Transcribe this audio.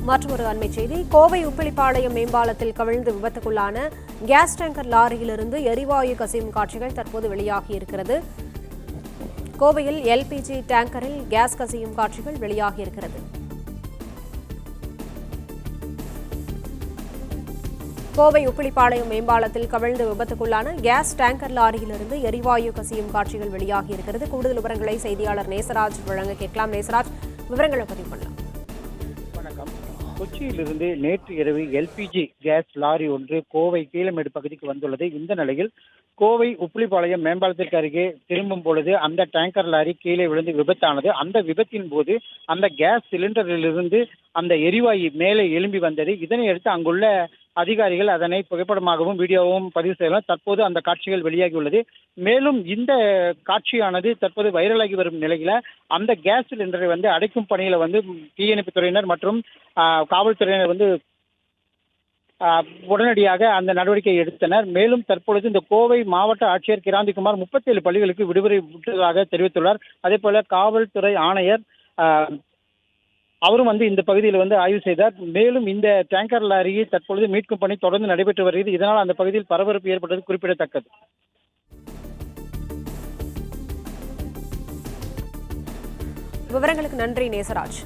மற்றொரு அண்மை செய்தி, கோவை உப்பிலிப்பாளையம் மேம்பாலத்தில் கவிழ்ந்து விபத்துக்குள்ளான கேஸ் டேங்கர் லாரியிலிருந்து எரிவாயு கசியும் காட்சிகள் தற்போது வெளியாகியிருக்கிறது. கோவையில் எல்பிஜி டேங்கரில் கேஸ் கசியும் காட்சிகள் வெளியாகியிருக்கிறது. கோவை உப்பிலிப்பாளையம் மேம்பாலத்தில் கவிழ்ந்து விபத்துக்குள்ளான கேஸ் டேங்கர் லாரியிலிருந்து எரிவாயு கசியும் காட்சிகள் வெளியாகியிருக்கிறது. கூடுதல் விவரங்களை செய்தியாளர் நேசராஜ் வழங்க கேட்கலாம். நேசராஜ், விவரங்களை பதிவு பண்ணலாம். வணக்கம். கொச்சியிலிருந்து நேற்று இரவு எல்பிஜி கேஸ் லாரி ஒன்று கோவை கீழமேடு பகுதிக்கு வந்துள்ளது. இந்த நிலையில் கோவை உப்பிலிப்பாளையம் மேம்பாலத்திற்கு அருகே திரும்பும் பொழுது அந்த டேங்கர் லாரி கீழே விழுந்து விபத்தானது. அந்த விபத்தின் போது அந்த கேஸ் சிலிண்டரிலிருந்து அந்த எரிவாயு மேலே எழும்பி வந்தது. இதனையடுத்து அங்குள்ள அதிகாரிகள் அதனை புகைப்படமாகவும் வீடியோவும் பதிவு செய்யலாம். தற்போது அந்த காட்சிகள் வெளியாகியுள்ளது. மேலும் இந்த காட்சியானது தற்போது வைரலாகி வரும் நிலையில அந்த கேஸ் சிலிண்டரை அடைக்கும் பணியில தீயணைப்பு துறையினர் மற்றும் காவல்துறையினர் உடனடியாக அந்த நடவடிக்கை எடுத்தனர். மேலும் தற்பொழுது இந்த கோவை மாவட்ட ஆட்சியர் கிராந்திகுமார் 37 பள்ளிகளுக்கு விடுமுறை விட்டதாக தெரிவித்துள்ளார். அதே போல காவல்துறை ஆணையர் அவரும் இந்த பகுதியில் ஆய்வு செய்தார். மேலும் இந்த டேங்கர் லாரியை தற்பொழுது மீட்கும் பணி தொடர்ந்து நடைபெற்று வருகிறது. இதனால் அந்த பகுதியில் பரபரப்பு ஏற்பட்டது குறிப்பிடத்தக்கது. விவரங்களுக்கு நன்றி நேசராஜ்.